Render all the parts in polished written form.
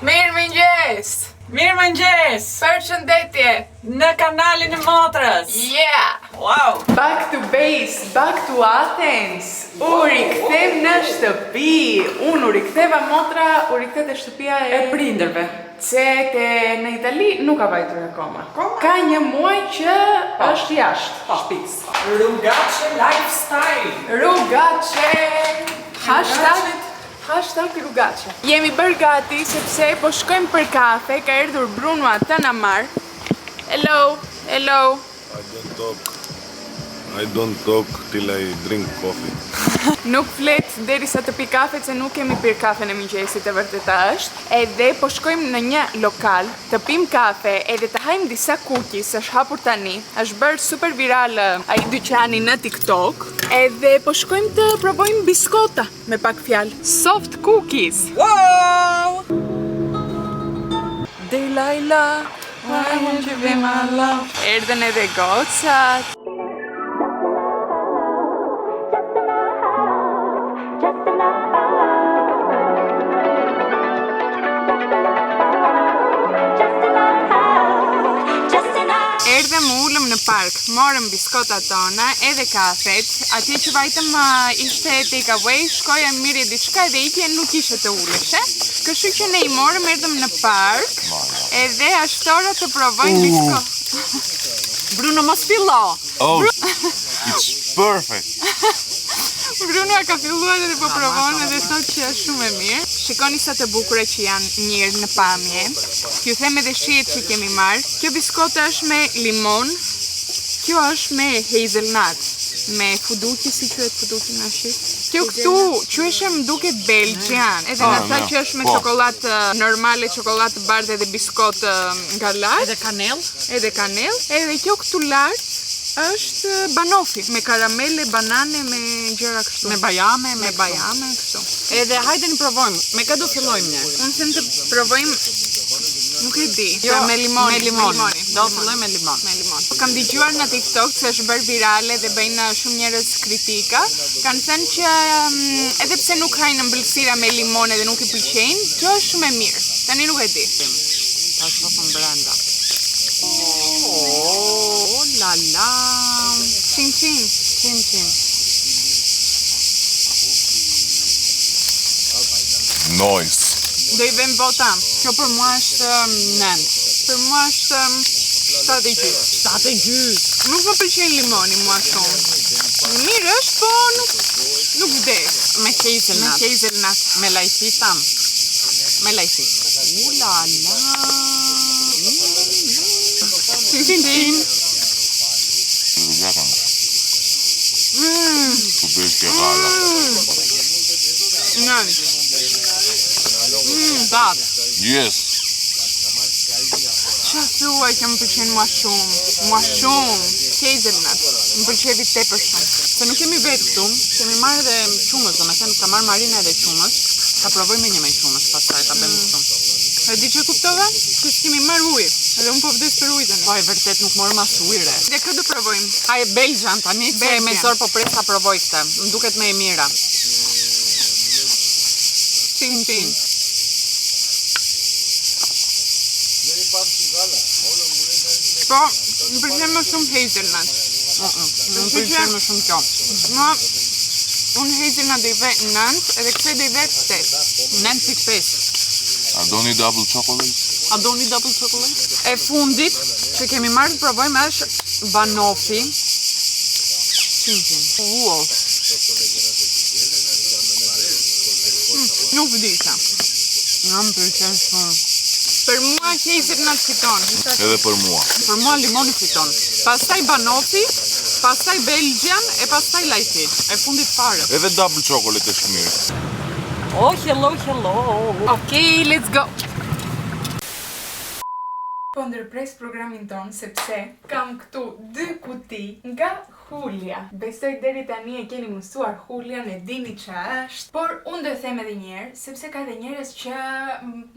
Mirëmëngjes! Mirëmëngjes! Përshëndetje! Në kanalin e motrës! Yeah! Wow! Back to base, back to Athens! U rikthem në shtëpi! Unë u riktheva motra, u rikthet e shtëpia E prindërve. Cete në Itali nuk ka vajtur akoma. Ka një muaj që është jashtë shtëpisë. Rrugace lifestyle! Rrugace! Hashtag rrugace. Jemi bërë gati sepse po shkojmë për kafe, ka erdhur Bruno të na marr. Hello, hello. I don't talk till I drink coffee. Nuk flet derisa të pi kafe, se nuk kemi pirë kafe në mëngjesit, e vërteta është. Edhe po shkojmë në një lokal të pim kafe, edhe të hajmë disa cookies, është hapur tani. Është bërë super viral ai dyqani në TikTok. Edhe po shkojmë të provojmë biskota, me pak fjalë. Soft cookies. Wow! Delilah, why won't you be my love? Erdhen edhe gocat. Erdhem u ulëm në park, morëm biskotat tona, edhe kafet, atje që vajtëm ishte take away, shkoja mirë diçka dhe ikje nuk ishte të uleshe. Kështu që ne I morëm, erdhem në park, edhe ashtora të provojnë biskot. Bruno mos fillo! Oh, it's perfect! Bruno ka filluar edhe po provon edhe thot që është shumë e mirë. Shikoni sa të bukura që janë njërë në pamje. T'ju them edhe shihet që kemi marrë. Kjo biskota është me limon. Kjo është me hazelnut. Me fuduki, si quhet fuduki në shqip. Kjo këtu quheshem duket belgjian. Edhe na tha që është me çokoladë normale, çokoladë bardhë dhe biskot nga lart. Edhe kanel. Edhe kanel. Edhe kjo këtu lart është banofi, me karamele, banane, me gjëra kështu. Me bajame, Me bajame, kështu. Edhe hajde në provojmë. Me ka do fillojmë një? Unë them të provojmë, nuk e di, me limon. Me limon. Do limon. fillojmë me limon. Me limon. Kam dëgjuar në TikTok se është bërë virale dhe bëjnë shumë njerëz kritika. Kanë thënë që edhe pse nuk hajnë ëmbëlsira me limon edhe nuk I pëlqejnë, kjo është shumë e mirë. Tani nuk e di. Ta shofëm brenda. Oh la la! Chin chin. Chin chin. Nice! Do I vëm vota. Kjo për mua është nënt. Për mua është 7.5. 7.5. Nuk më pëlqen limoni mua shumë. Mirë është, po nuk vdes. Me hazelnut. Me hazelnut. Me lajthi tham. Me lajthi. La la. Chin chin. Rrugaca. Tu bësh ke galla. Nën. Datë. Yes! Qa thuaj që më pëlqen mua shumë, hazelnut, më pëlqevi tepër shumë. Se nuk kemi vetë këtu, kemi marrë edhe qumës, do me thënë ka marrë Marina edhe qumës, ka provojmë një me qumës, pastaj ta bëjmë këtu. E di që kuptova? Kësë kemi marrë ujë, edhe unë po vdes për ujë tani. Po e vërtet nuk morëm as ujëre. Dhe kë do provojmë? Haje Belgjan tani, se me zor po pres ta provoj këtë, më duket me e mira. Chin chin. Po, më pëlqen më shumë hazelnut. Më pëlqen më shumë kjo. Mua, unë hazelnut do I ve 9, edhe kësaj do I ve 8. 9.5. A do një double chocolate? A do një double chocolate? E fundit që kemi marrë të provojmë është banofi. Chin chin. Wow. Nuk vdisa. Nga më pëlqen shumë. Për mua hazelnut fiton. Edhe për mua. Për mua limoni fiton. Pastaj banofi, pastaj belgjan e pastaj lajthi. E fundit fare. Edhe double chocolate është mirë. Oh, hello, hello. Okej, let's go! Po ndërpres programin ton sepse kam këtu 2 kuti nga Hulja. Besoj deri tani e keni mësuar Huljan, e dini ç'a është, por unë do e them edhe një herë, sepse ka dhe njerëz që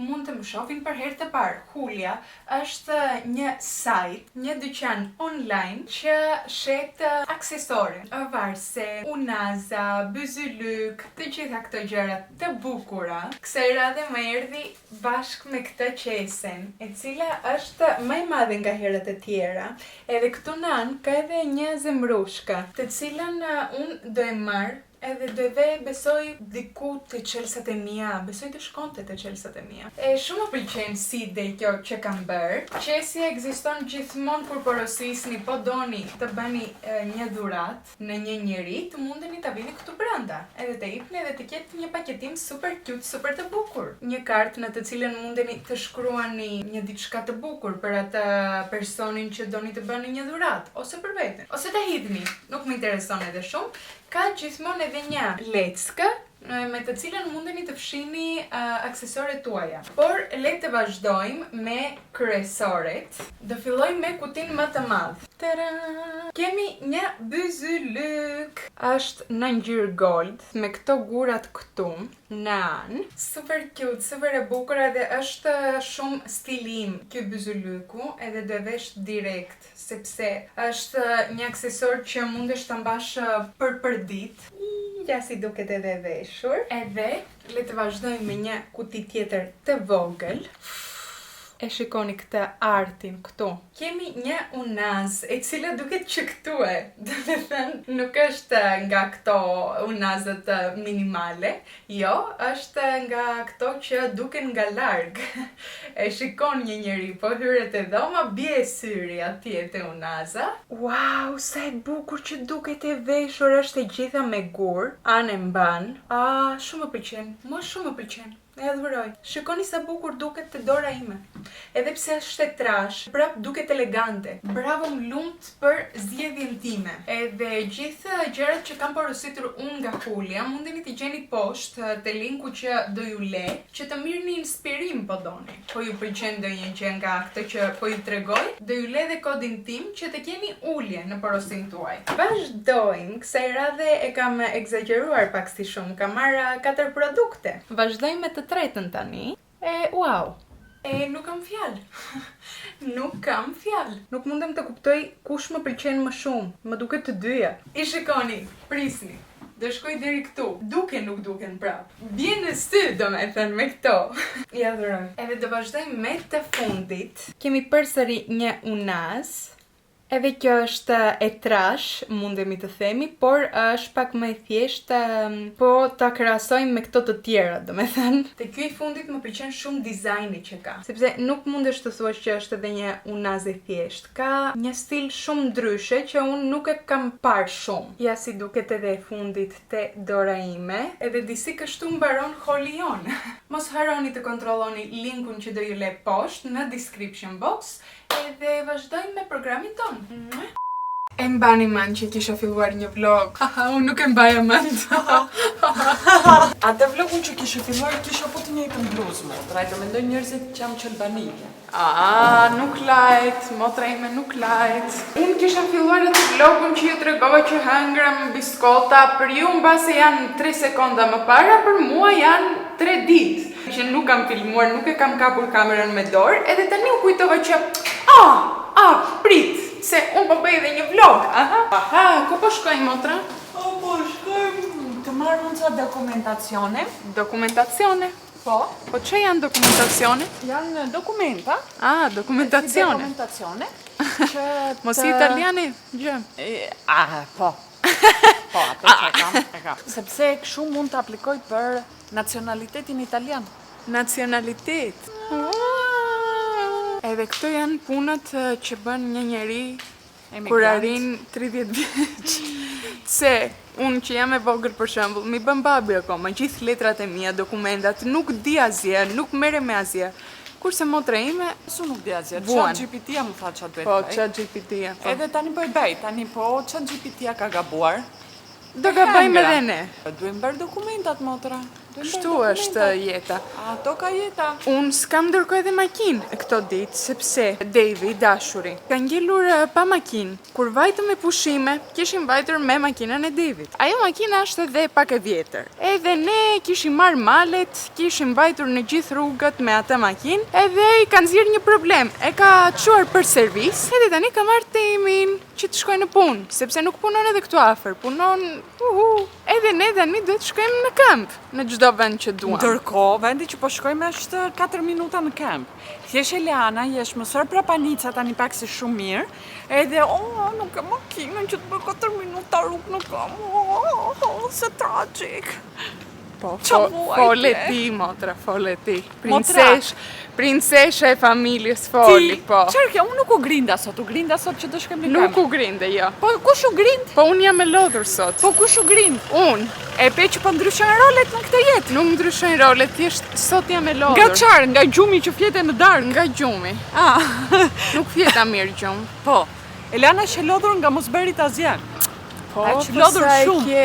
mund të më shohin për herë të parë. Hulja është një sajt, një dyqan online që shet aksesore, varse, unaza, byzylyk, të gjitha këto gjëra të bukura. Kësaj radhe më erdhi bashkë me këtë qesen, e cila është më e madhe nga herët e tjera. Edhe këtu në anë ka edhe një zemrushka, të cilën unë do e marr edhe do e ve besoj diku të Qelsat e mia, besoj të shkonte të Qelsat e mia. E shumë më pëlqen si ide kjo që kam bërë. Qesja ekziston gjithmonë kur porosisni, po doni të bani një dhurat në një njeri, të mundeni ta vini këtu brenda. Edhe të hipni edhe të ketë një paketim super cute, super të bukur. Një kartë në të cilën mundeni të shkruani një diçka të bukur për atë personin që doni të bani një dhurat, ose për veten, ose ta hidhni. Nuk më intereson edhe shumë. Ka gjithmonë edhe një leckë me të cilën mundeni të fshini aksesoret tuaja. Por le të vazhdojmë me kryesoret. Do filloj me kutinë më të madh. Tada! Kemi një byzylyk. Është në ngjyrë gold me këto gurat këtu në anë. Super cute, super e bukur, edhe është shumë stilim ky byzylyku, edhe do e vesh direkt sepse është një aksesor që mundesh ta mbash për ditë. Ja si duket edhe veshur. Edhe le të vazhdojmë me një kuti tjetër të vogël. E shikoni këtë artin këtu. Kemi një unaz, e cila duket që këtu e. Do të thënë, nuk është nga këto unazët minimale. Jo, është nga këto që duken nga larg. E shikon një njeri, po hyret e dhoma, bie syri atje te unaza. Wow, sa e bukur që duket e veshur, është e gjitha me gur, anë e mban. Shumë më pëlqen, mua shumë më pëlqen. E adhuroj. Shikoni sa bukur duket te dora ime. Edhe pse është e trash, prap duket elegante. Bravo më lumt për zgjedhjen time. Edhe gjithë gjërat që kam porositur unë nga Hulja, mundeni t'i gjeni poshtë te linku që do ju le, që të mirëni inspirim po doni. Po ju pëlqen ndonjë gjë nga këtë që po ju tregoj, do ju le dhe kodin tim që të keni ulje në porosin tuaj. Vazhdojmë, kësaj radhe e kam egzageruar pak si shumë, kam marrë 4 produkte. Vazhdojmë me të tretën tani. Wow. Nuk kam fjalë. Nuk kam fjalë. Nuk mundem të kuptoj kush më pëlqen më shumë. Më duket të dyja. I shikoni, prisni. Do shkoj deri këtu. Duken, nuk duken prap. Bjen në sy, domethënë, me këto. I adhuroj. Edhe do vazhdojmë me të fundit. Kemi përsëri një unaz. Edhe kjo është e trash, mundemi të themi, por është pak më e thjeshtë, po ta krahasojmë me këto të tjera, domethënë. Te ky i fundit më pëlqen shumë dizajni që ka, sepse nuk mundesh të thuash që është edhe një unaz e thjeshtë. Ka një stil shumë ndryshe që unë nuk e kam parë shumë. Ja si duket edhe e fundit te dora ime, edhe disi kështu mbaron holi jon. Mos harroni të kontrolloni linkun që do ju le poshtë në description box. Edhe vazhdojmë me programin ton. E mbani mend që kisha filluar një vlog. Unë nuk e mbaja mend. Atë vlogun që kishe filluar kisha po të njëjtën bluzë, motra, do mendoj njerëzit që jam qelbanike. Nuk lajt, motra ime nuk lajt. Unë kisha filluar atë vlogun që ju tregova që hëngrem biskota, për ju mbase janë 3 sekonda më para, për mua janë 3 ditë. Që nuk kam filmuar, nuk e kam kapur kamerën me dorë, edhe tani u kujtova që prit, se unë po bëj edhe një vlog. Ku po shkoj, motra? Po shkoj të marrë unë ca dokumentacione. Dokumentacione? Po. Po që janë dokumentacione? Janë dokumenta. Dokumentacione. Dokumentacione. Mos i italiane? Gjë. Po. Po, ato që e kam. Sepse kështu mund të aplikoj për nacionalitetin italian. Nacionalitet? Edhe këto janë punët që bën një njeri kur arrin 30 vjeç. Se unë që jam e vogël për shembull, mi bën babi akoma, gjithë letrat e mia, dokumentat, nuk di asgjë, nuk merrem me asgjë. Kurse motra ime, nuk di asgjë. ChatGPT-ja më tha çfarë duhet bëj. Po, ChatGPT-ja. Edhe tani po e bëj, tani po ChatGPT-ja ka gabuar. Do gabojmë edhe ne. Duhem bërë dokumentat, motra. Kështu është jeta. Ato ka jeta. Unë s'kam ndërkohë edhe makinë këto ditë, sepse Devi, dashuri, ka ngelur pa makinë. Kur vajtëm me pushime, kishim vajtur me makinën e Devit. Ajo makina është edhe pak e vjetër. Edhe ne kishim marrë malet, kishim vajtur në gjithë rrugët me atë makinë, edhe i ka nxjerrë një problem. E ka çuar për servis, edhe tani ka marrë temin që të shkojë në punë, sepse nuk punon edhe këtu afër, punon edhe ne tani duhet të shkojmë në kamp, në çdo vend që duam. Ndërkohë, vendi që po shkojmë është 4 minuta në kamp. Thjesht Eliana, jesh mësor prapanica tani pak si shumë mirë, edhe nuk kam makinën që të bëj 4 minuta rrugë në kamp. Se tragjik. Po, fole ti, motra, fole ti. Princesha e familjes foli, po. Qerke, unë nuk u grinda sot që të shkojmë në kamp. Nuk u grinde, jo. Po, kush u grind? Po, unë jam e lodhur sot. Po, kush u grind? Unë. E pe që po ndryshojnë rolet në këtë jetë. Nuk ndryshojnë rolet, thjesht sot jam e lodhur. Nga qarë? Nga gjumi që fjete në darkë? Nga gjumi. Nuk fjeta mirë gjumë. Po, Eliana është e lodhur nga mosberit azjan. Po, lodhur shumë.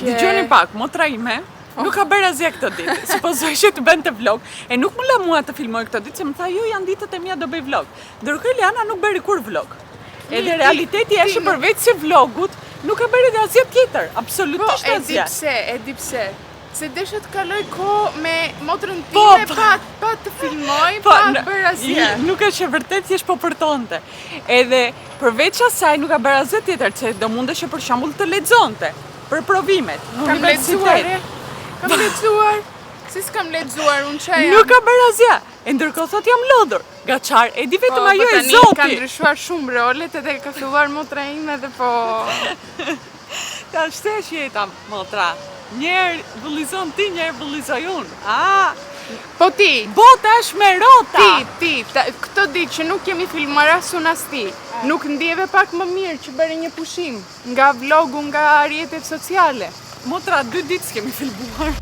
Dëgjoni pak, motra ime nuk ka bërë asgjë këtë ditë. Supozoj që të bënte vlog. E nuk më la mua të filmoj këtë ditë, se më tha, jo, janë ditët e mia do bëj vlog. Ndërkohë Eliana nuk bëri kur vlog. Edhe realiteti është përveç se vlogut, nuk ka bërë asgjë tjetër, absolutisht asgjë. E di pse. Se desha të kaloj kohë me motrën time, pa të filmoj, pa të bërë asgjë. Nuk është e vërtet, thjesht po përtonte. Edhe përveç asaj nuk ka bërë asgjë tjetër, se do mundesh për shembull të lexonte për provimet në universitet. Kam lexuar. Si s'kam lexuar, unë çaj jam. Nuk ka bërë asgjë. E ndërkohë thot jam lodhur. Gaçar, e di vetëm ajo e Zoti. Ka ndryshuar shumë rolet edhe ka filluar motra ime edhe po. Ta shtesh jeta, motra. Njerë vëllizon ti, njerë vëllizoj unë. Po ti. Bota është me rota. Ti. Këto ditë që nuk kemi filmuar as unë as ti. Nuk ndjeve pak më mirë që bëre një pushim. Nga vlogu, nga rrjetet sociale. Motra, 2 ditë s'kemi filmuar.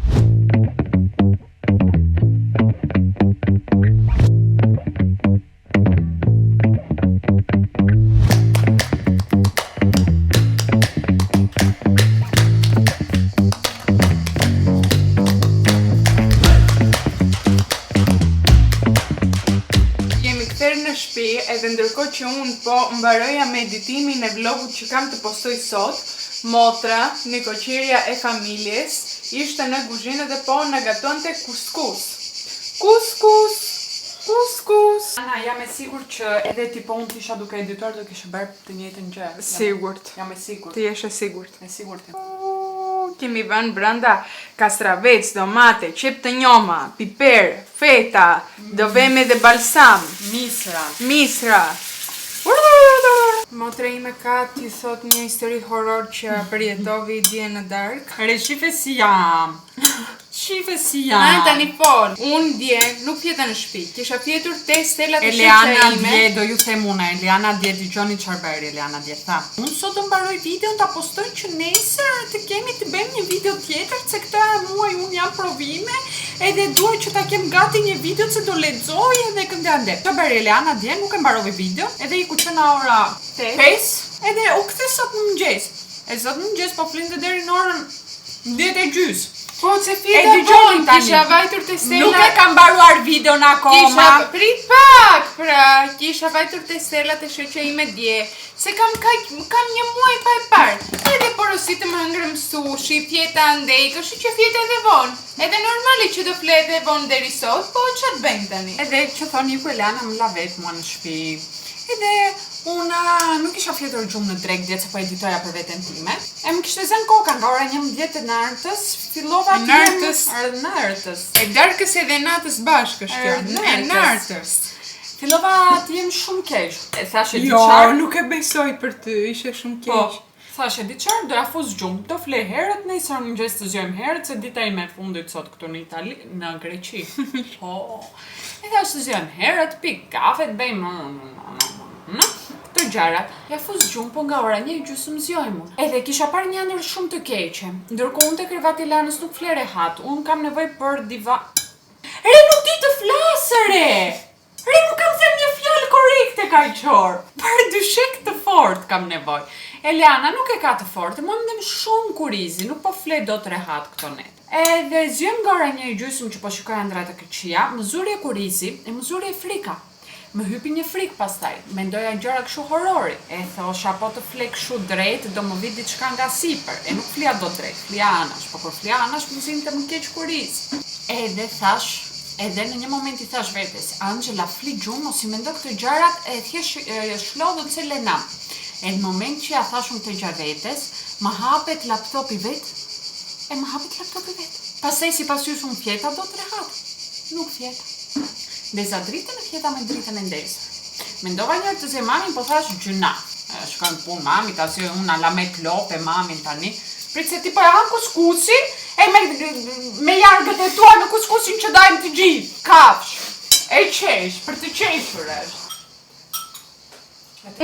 Jemi kthyer në shtëpi, edhe ndërkohë që unë po mbaroja me editimin e vlogut që kam të postoj sot, motra, nikoqirja e familjes, ishte në kuzhinë dhe po në gatonte kuskus. Kuskus. Ana, jam e sigurt që edhe ti po unë t'isha duke editor do kishe bërë të njëjtën gjë. Sigurt. Jam e sigurt. Ti je e sigurt. E sigurt. Kemi vënë brenda kastravec, domate, qep të njoma, piper, feta, do veme dhe balsam. Misra. Motra ime ka t'i thot një histori horror që përjetovi dje në darkë. Shife si jam. Tani fol. Unë dje nuk fjeta në shtëpi. Kisha fjetur te stelat e Eliana ime. dje, do ju them unë, Eliana dje dëgjoni çfarë bëri Eliana dje tha. Unë sot do mbaroj videon ta postoj që nesër të kemi të bëjmë një video tjetër, se këtë muaj unë jam provime, edhe duaj që ta kem gati një video se do lexoj edhe këndë. Çfarë bëri Eliana dje, nuk e mbaroi video, edhe i kuqena ora 5, edhe u kthe sot në mëngjes. E sot në mëngjes po flinte deri në orën 10:30. Po, se fjeta bon, kisha vajtur të stela... Nuk e kam mbaruar videon akoma. Prit pak, pra, kisha vajtur të stelat e shoqja ime dje, se kam një muaj pa e parë. Edhe porositë më hëngrëm sushi, fjeta andej, kështu që fjeta edhe vonë. Edhe normali që do fle edhe vonë deri sot, po ç'të bëjmë tani? Edhe që thoni ku Eliana më la vetë mua në shtëpi. Edhe unë nuk isha fjetur gjumë në drek djetë se po editoja për veten time. E më kishte zënë koka nga ora 11 e natës, fillova të nërtës. E darkës edhe natës bashkë është kjo. E nartës. Fillova të jem shumë keq. E thashe diçar. Jo, nuk e besoj për ty, ishe shumë keq. Po, thashe diçar, do ja fus gjumë, do fle herët, nesër në mëngjes të zgjojmë herët, se dita ime e fundit sot këtu në Itali, në Greqi. Po. E thashe të zgjojmë herët, pik kafe, të bëjmë këto gjarat, ja fus gjumë, po nga ora 1:30 zgjojmë. Edhe kisha parë një ëndër shumë të keqe. Ndërkohë unë te krevati Elanës nuk fle rehat. Unë kam nevojë për Re nuk di të flasë, Re! Re nuk kam thënë një fjalë korrekte kaqor. Për dyshek të fort kam nevojë. Eliana nuk e ka të fortë, më ndem shumë kurizi, nuk po flet dot rehat këto net. Edhe zgjem nga ora 1:30 që po shikoj ëndrat e këqija, më zuri e kurizi e më zuri e frika. Më hypi një frikë pastaj, mendoja gjëra kështu horrori, e thosha po të fle kështu drejt, do më vi diçka nga sipër, e nuk flia do drejt, flia anash, po kur flia anash më zinte më keq kuriz. Edhe thash, edhe në një moment i thash vetes, Angela fli gjumë mos i mendo këto gjërat e thjesht shlodhën se lenam. E në moment që ja thashun këtë gjë vetes, më hapet laptopi vet, e më hapet laptopi vet. Pastaj sipas jush unë fjeta do të rehat. Nuk fjeta. Ndeza dritën e fjeta me dritën e ndezë. Mendova një të ze mamin, po thash gjyna. Shkojnë punë mami, ta si unë ala me klope mamin tani. Prit se ti po e han kuskusin, e me jargët e tua në kuskusin që dajmë të gjithë. Kafsh, e qesh, për të qeshur është.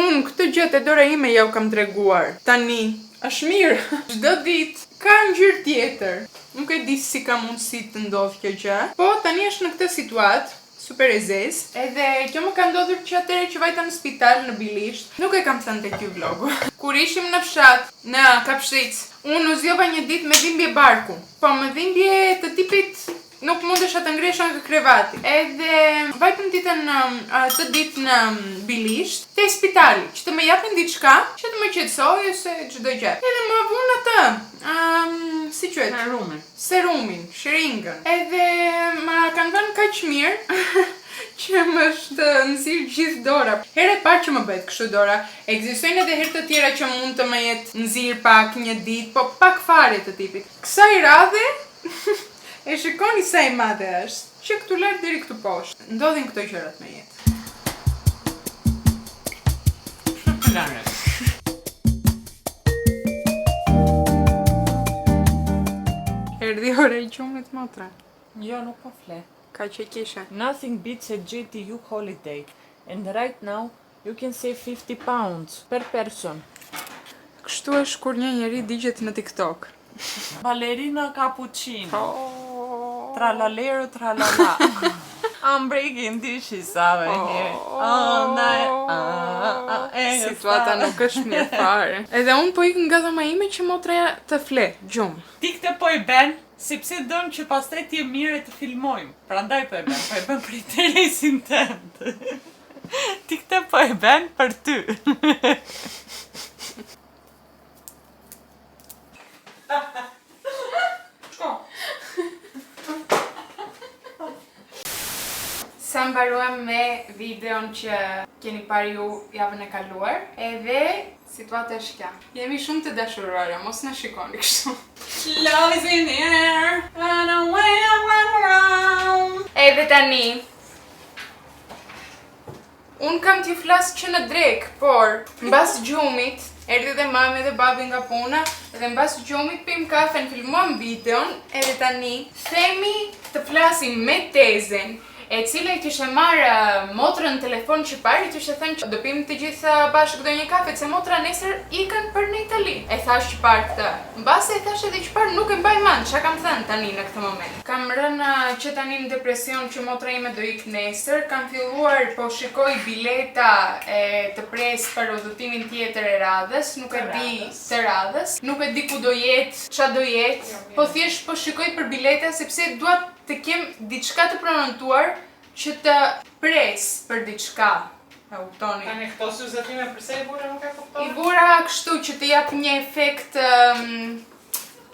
Unë këtë gjë te dora ime ja u kam treguar. Tani, është mirë. Çdo ditë ka ngjyrë tjetër. Nuk e di si ka mundësi të ndodhë kjo gjë. Po tani është në këtë situatë. Super e zezë, edhe kjo më ka ndodhur që atëre që vajta në spital në Bilisht, nuk e kam thënë te ky vlogu. Kur ishim në fshat, në Kapshric, unë u zgjova një ditë me dhimbje barku, po me dhimbje të tipit nuk mundesha të ngresha nga krevati. Edhe vajtëm ditën të ditë në Bilisht, te spitali, që të më japin diçka, që të më qetësoj ose çdo gjë. Edhe më vun atë, si quhet? Serumin, shiringën. Edhe ma kanë dhënë kaq mirë që më është nxirr gjithë dora. Herë e parë që më bëhet kështu dora. Ekzistojnë edhe herë të tjera që mund të më jetë nxirr pak një ditë, po pak fare të tipit. Kësaj radhe e shikoni sa e madhe është, që këtu lart deri këtu poshtë. Ndodhin këto gjërat me jetë. Erdhi ora e gjumit motra. Jo, nuk po fle. Ka që kisha. Nothing beats a GTU holiday. And right now, you can save 50 pounds per person. Kështu është kur një njeri digjet në TikTok. Ballerina cappuccino. Tralalero tralala. I'm breaking dishes over here. All night. Situata nuk është mirë fare. Edhe unë po ikë nga dhoma ime që motraja të fle, gjumë. Ti këtë po i ben, sepse donë që pastaj ti e mire të filmojmë. Prandaj po e ben për interesin tënd. Ti këtë po e ben për ty. Sa mbaruam me videon që keni parë ju javën e kaluar, edhe situata është kja. Jemi shumë të dashuruara, mos na shikoni kështu. Love is in the air, and away I went around. Edhe tani, unë kam t'ju flasë që në drek, por mbas gjumit, erdhi dhe mami dhe babi nga puna, edhe mbas gjumit pim kafen, filmuam videon, edhe tani themi të flasim me tezen, e cila i kishte marrë motrën në telefon që parë, i kishte thënë që do pim të gjitha bashkë do një kafe, se motra nesër ikën për në Itali. E thash që parë këtë. Mbase e thash edhe që parë nuk e mbaj mend, çka kam thënë tani në këtë moment. Kam rënë që tani në depresion që motra ime do ikë nesër, kam filluar po shikoj bileta të pres për udhëtimin tjetër e radhës, nuk e di të radhës, nuk e di ku do jetë, ç'a do jetë, po thjesht po shikoj për bileta sepse dua të kem diçka të pranotuar që të pres për diçka. E kuptoni? Tani këto syze time përse i bura nuk e kupton? I bura kështu që të jap një efekt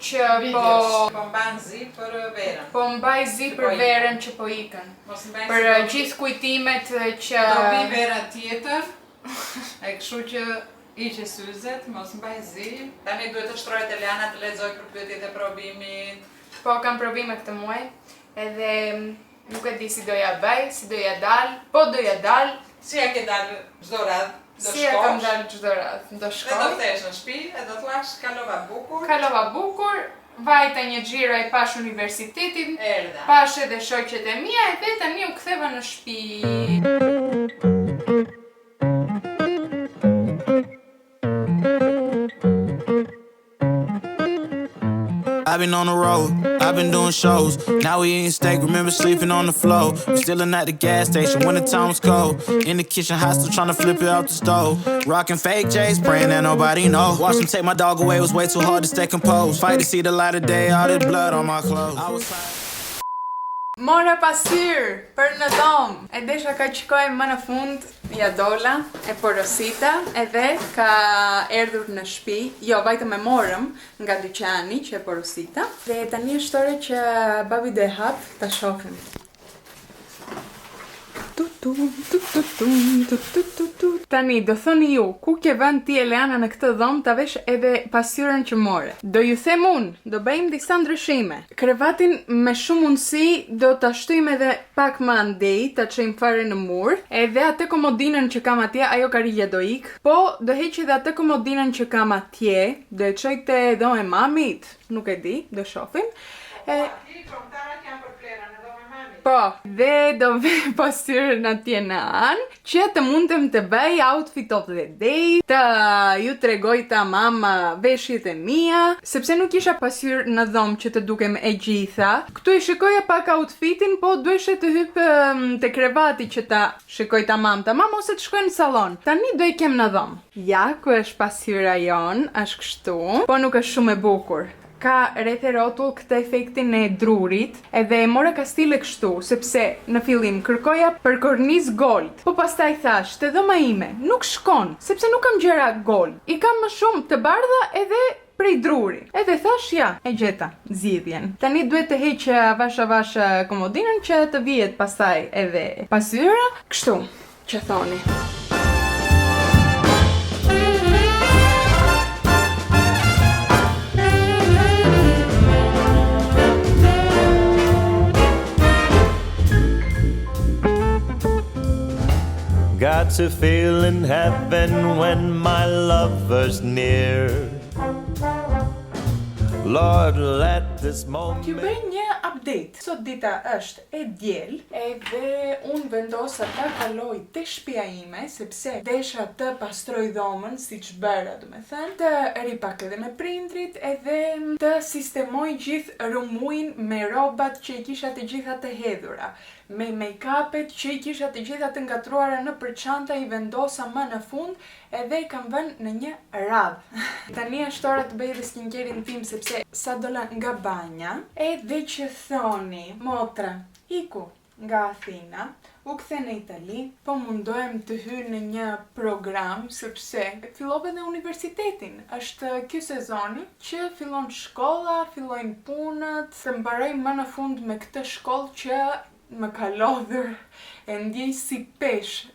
që Po mban zi për verën. po mbaj zi për verën që po ikën. Për gjithë kujtimet që Do vi vera tjetër, e kështu që iqe syzet, mos mbaj zi. Tani duhet të shtrohet Eliana të lexoj për pyetjet e provimit. po kam provime këtë muaj, edhe nuk e di si do ja bëj, si do ja dal, po do ja dal, Si ja ke dalë çdo radhë, do si ja kam shkosh, dal çdo radhë, do dhe do shkoj. kthesh në shtëpi, e do thuash kalova bukur, Kalova bukur, vajta një xhiro e pash universitetin, erdha. pash edhe shoqet e mia, edhe tani u ktheva në shtëpi. I've been on the road, I've been doing shows. Now we eating steak, remember sleeping on the floor. We stillin' at the gas station when the time was cold. In the kitchen, hot still tryna flip it out the stove. Rockin' fake J's, praying that nobody know. Watch them take my dog away, it was way too hard to stay composed. Fight to see the light of day, all this blood on my clothes. I was Mora pasyrë për në dhomë. E desha ka qikoj më në fund, ja dola, e porosita, edhe ka erdhur në shtëpi. Jo, vajtëm e morëm nga dyqani që e porosita. Dhe tani është ora që babi do e hap, ta shohim. Tani, do thoni ju, ku ke vënë ti Eliana në këtë dhomë ta vesh edhe pasyrën që more? Do ju them unë, do bëjmë disa ndryshime. Krevatin me shumë mundësi do ta shtyjmë edhe pak më andej, ta çojmë fare në mur, edhe atë komodinën që kam atje, ajo karigja do ik, po do heq edhe atë komodinën që kam atje, do e çoj te dhomë e mamit, nuk e di, do shohim. Po, dhe do ve pasyrën atje në anë, që të mundem të bëj outfit of the day, të ju tregoj ta mama veshjet e mia, sepse nuk isha pasyrë në dhomë që të dukem e gjitha. Këtu i shikoja pak outfitin, po duheshe të hyp te krevati që ta shikoj ta mam ose të shkoj në salon. Tani do i kem në dhomë. Ja, ku është pasyra jon, është kështu, po nuk është shumë e bukur. Ka rreth e rotull këtë efektin e drurit, edhe e mora kastile kështu, sepse në fillim kërkoja për kornizë gold, po pastaj thash, te dhoma ime, nuk shkon, sepse nuk kam gjëra gold, i kam më shumë të bardha edhe prej druri. Edhe thash ja, e gjeta, zgjidhjen. Tani duhet të heq avash komodinën që të vihet pastaj edhe pasyra, kështu që thoni. Got to feel in heaven when my lover's near. Lord, let this moment. T'ju bëj një update. Sot dita është e diel, edhe unë vendosa ta kaloj te shtëpia ime, sepse desha të pastroj dhomën, siç bëra, domethënë, të ripak edhe me prindrit, edhe të sistemoj gjithë rumuin me rrobat që i kisha të gjitha të hedhura, me make-upet që i kisha të gjitha të ngatruara në përçanta, i vendosa më në fund, edhe i kam vënë në një radhë. Tani është ora të bëj edhe skincare-in tim, sepse sa dola nga banja, edhe që thoni, motra, iku nga Athina, u kthe në Itali, po mundohem të hyj në një program, sepse fillova në universitetin. Është ky sezoni që fillon shkolla, fillojnë punët, të mbaroj më në fund me këtë shkollë që më ka lodhur, e ndjej si pesh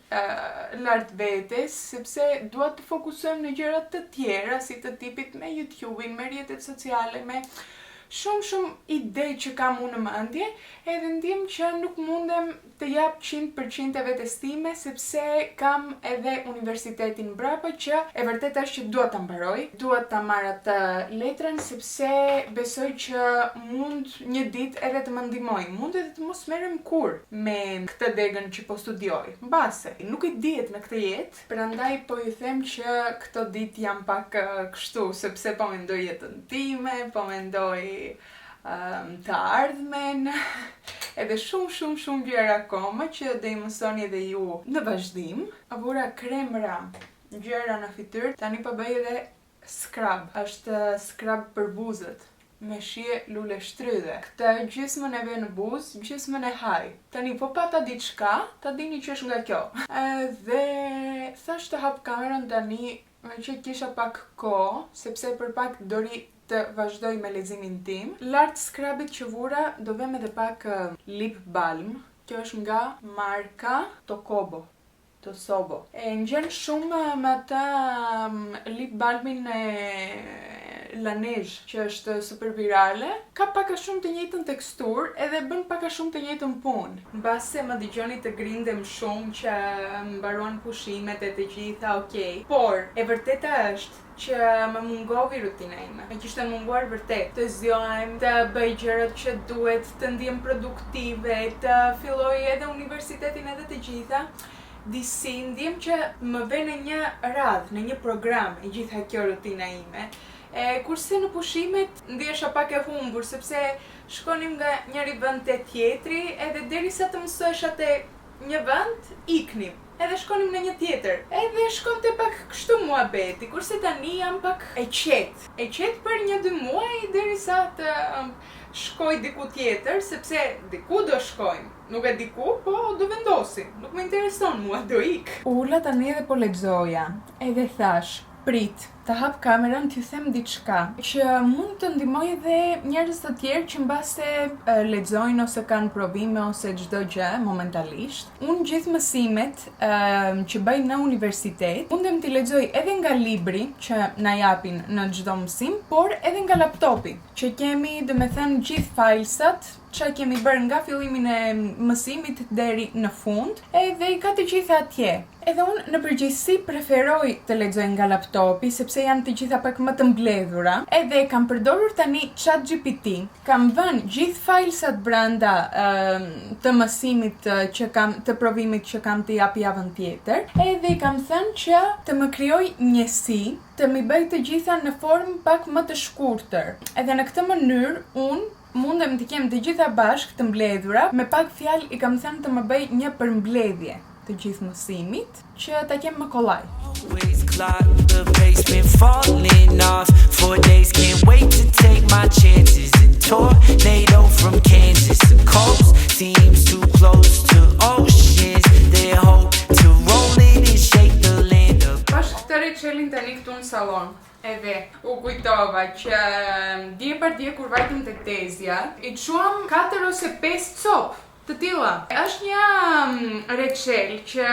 lart vetes, sepse dua të fokusohem në gjëra të tjera, si të tipit me YouTube-in, me rrjetet sociale, me shumë ide që kam unë në mendje, edhe ndjem që nuk mundem të jap 100% e vetes time, sepse kam edhe universitetin mbrapa që e vërtet është që dua ta mbaroj, dua ta marr atë letrën, sepse besoj që mund një ditë edhe të më ndihmoj, mund edhe të mos merrem kur me këtë degën që po studioj. Mbase, nuk i dihet me këtë jetë, prandaj po ju them që këto ditë jam pak kështu, sepse po mendoj jetën time, po mendoj të ardhmen, edhe shumë gjëra akoma që do i mësoni edhe ju në vazhdim. Vura kremra, gjëra në fytyrë, tani po bëj edhe scrub. Është scrub për buzët, me shije lule shtrydhe. Këtë gjysmën e vë në buzë, gjysmën e haj. Tani po pata diçka, ta dini që është nga kjo. Dhe thash të hap kamerën tani, që kisha pak kohë, sepse për pak dori të vazhdoj me leximin tim. Lart scrubit që vura, do vëm edhe pak lip balm. Kjo është nga marka Tosobo. E ngjen shumë me ata lip balmin e Laneige, që është super virale. Ka pak a shumë të njëjtën teksturë, edhe bën pak a shumë të njëjtën punë. Mbase më dëgjoni të grindem shumë që mbaruan pushimet e të gjitha, okay. Por e vërteta është që më mungovi rutina ime. Me kishte munguar vërtet të zgjohem, të bëj gjërat që duhet, të ndiem produktive, të filloj edhe universitetin edhe të gjitha. Ndjem që më vjen në një radhë, në një program e gjitha kjo rutina ime. Kurse në pushimet ndjesha pak e humbur, sepse shkonim nga njëri vend te tjetri, edhe derisa të mësohesh atë një vend, iknim. Edhe shkonim në një tjetër. Edhe shkonte pak kështu muhabeti, kurse tani jam pak e qetë. E qetë për 1-2 muaj derisa të shkoj diku tjetër, sepse diku do shkojmë. Nuk e diku, po do vendosim. Nuk më intereson mua, do ik. Ula tani edhe po lexoja. Edhe thash, prit, të hap kamerën t'ju them diçka që mund të ndihmoj edhe njerëz të tjerë që mbase lexojnë ose kanë provime ose çdo gjë momentalisht. Unë gjithë mësimet që bëj në universitet mundem t'i lexoj edhe nga libri që na japin në çdo mësim, por edhe nga laptopi, që kemi, domethënë, gjithë filesat që kemi bërë nga fillimin e mësimit deri në fund, edhe i ka të gjitha atje. Edhe unë në përgjithësi preferoj të lexoj nga laptopi, sepse janë të gjitha pak më të mbledhura, edhe kam përdorur tani ChatGPT. Kam vënë gjithë filesat brenda të mësimit që kam, të provimit që kam të jap javën tjetër, edhe i kam thënë që të më krijoj njësi, të më bëj të gjitha në formë pak më të shkurtër. Edhe në këtë mënyrë unë mundem të kem të gjitha bashkë të mbledhura, me pak fjalë i kam thënë të më bëj një përmbledhje të gjithë mësimit, që ta kem më kollaj. Always clock, the pace been falling off. 4 days, can't wait to take my chances. And tornado from Kansas. The coast seems too close to oceans. They hope to roll it and shake the land up. Pash këtë reçelin tani këtu në salon. Edhe u kujtova që dje par dje kur vajtëm të tezja, i quam 4 ose 5 copë të tilla. Është një reçel që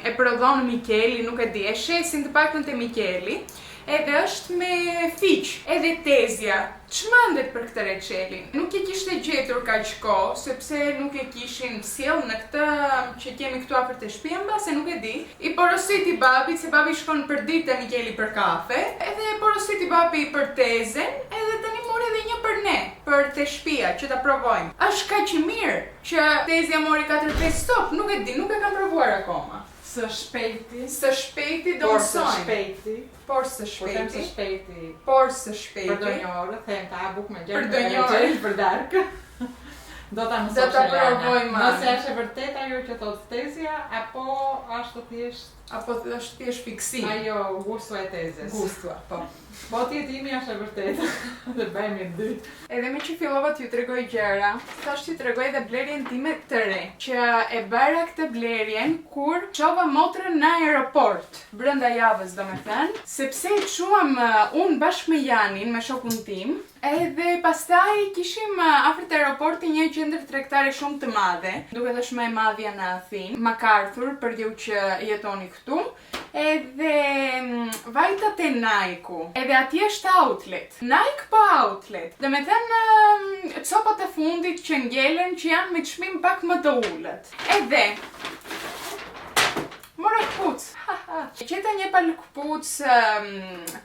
e prodhon Mikeli, nuk e di, e shesin të paktën te Mikeli, edhe është me fiq, edhe tezja. Ç'mendet për këtë reçelin? Nuk e kishte gjetur kaq kohë, sepse nuk e kishin sjell në këtë që kemi këtu afër te shtëpia, mbase nuk e di. I porositi babit, se babi shkon për ditë te Mikeli për kafe, edhe porositi babi për tezen, edhe tani mori edhe një për ne, për te shtëpia që ta provojmë. Është kaq i mirë që tezja mori 4-5 stop, nuk e di, nuk e kam provuar akoma. Së shpejti. Së shpejti do mësojmë. Por së shpejti. Por së shpejti. Për do një orë, them ta buk me gjerë. Për do një orë. Për darkë. Do ta mësosh. Do ta provojmë. Nëse është e vërtet ajo që thot tezja, apo është thjesht, apo është thjesht fiksim. Ajo gusto e tezes. Gusto, po. Po tjetimi është e vërtet. Dhe bëjmë 2. Edhe me që fillova t'ju tregoj gjëra, thash t'ju tregoj edhe blerjen time të re, që e bëra këtë blerjen kur çova motrën në aeroport, brenda javës domethënë, sepse e quam unë bashkë me Janin, me shokun tim, edhe pastaj kishim afër të aeroportit një qendër tregtare shumë të madhe, duket është më e madhja në Athinë, MacArthur, për ju që jetoni këtu, edhe vajta te Nike-u, edhe atje është outlet. Nike po outlet. Dhe me thënë copat e fundit që ngelen që janë me çmim pak më të ullët. Edhe mora këpucë. Qeta një palë këpucë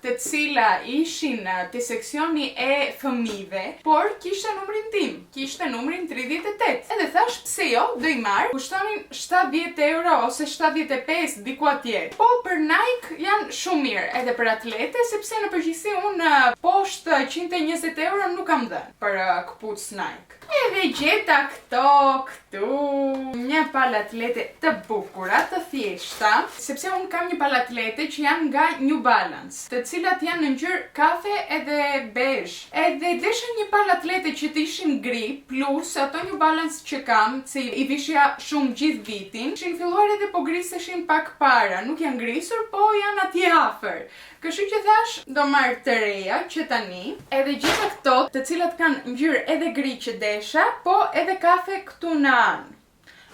të cila ishin të seksioni e fëmijëve, por kishte numrin tim, kishte numrin 38. Edhe thash pse jo, do i marr, kushtonin 70 euro ose 75 diku atje. Po për Nike janë shumë mirë, edhe për atlete, sepse në përgjithësi unë poshtë 120 euro nuk kam dhënë për këpucë Nike. Edhe gjeta këtu, një palë atlete të bukura, të thjeshta, sepse unë kam një palë atlete që janë nga New Balance, të cilat janë në ngjyrë kafe edhe bezh. Edhe desha një palë atlete që të ishin gri, plus ato New Balance që kam, se i vishja shumë gjithë vitin, ishin filluar edhe po griseshin pak para, nuk janë grisur, po janë atje afër. Kështu që thash, do marr të reja që tani, edhe gjitha këto, të cilat kanë ngjyrë edhe gri që desha, po edhe kafe këtu në anë.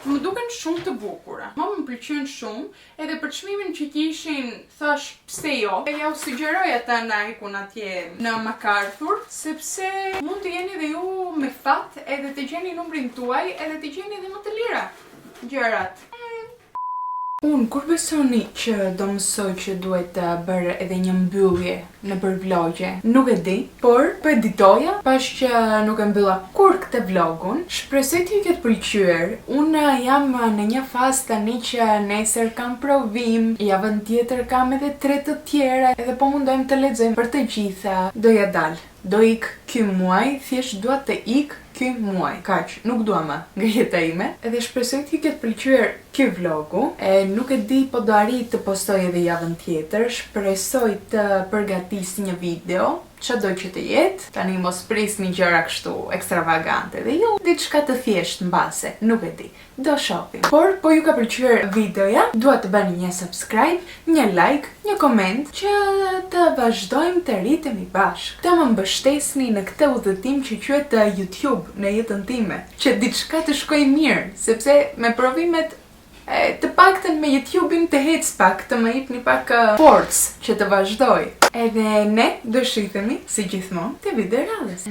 Më duken shumë të bukura. Më pëlqen shumë, edhe për çmimin që kishin, thash pse jo. E ja u sugjeroj ata Nike-un atje në MacArthur, sepse mund të jeni edhe ju me fat, edhe të gjeni numrin tuaj, edhe të gjeni edhe më të lira gjërat. Unë kur besoni që do mësoj që duhet të bërë edhe një mbyllje në për vlogje, nuk e di, por po editoja, pash që nuk e mbylla kur këtë vlogun, shpresoj t'ju ketë pëlqyer. Unë jam në një fazë tani që nesër kam provim, javën tjetër kam edhe 3 të tjera, edhe po mundojmë të lexojmë për të gjitha. Doja dal. Do ik ky muaj, thjesht dua të ik ky muaj. Kaq, nuk dua më nga jeta ime. Edhe shpresoj t'ju ketë pëlqyer ky vlogu. Nuk e di po do arrit të postoj edhe javën tjetër. Shpresoj të përgatis një video, çdo që të jetë. Tani mos prisni gjëra kështu ekstravagante dhe jo diçka të thjesht mbase, nuk e di. Do shohim. Por po ju ka pëlqyer videoja, dua të bëni një subscribe, një like, një koment që të vazhdojmë të rritemi bashkë. Të më mbështesni në këtë udhëtim që quhet YouTube në jetën time, që diçka të shkojë mirë, sepse me provimet të paktën me YouTube-in të hec pak, të më jepni pak forcë që të vazhdoj. Edhe ne do shihemi si gjithmonë te video radhës.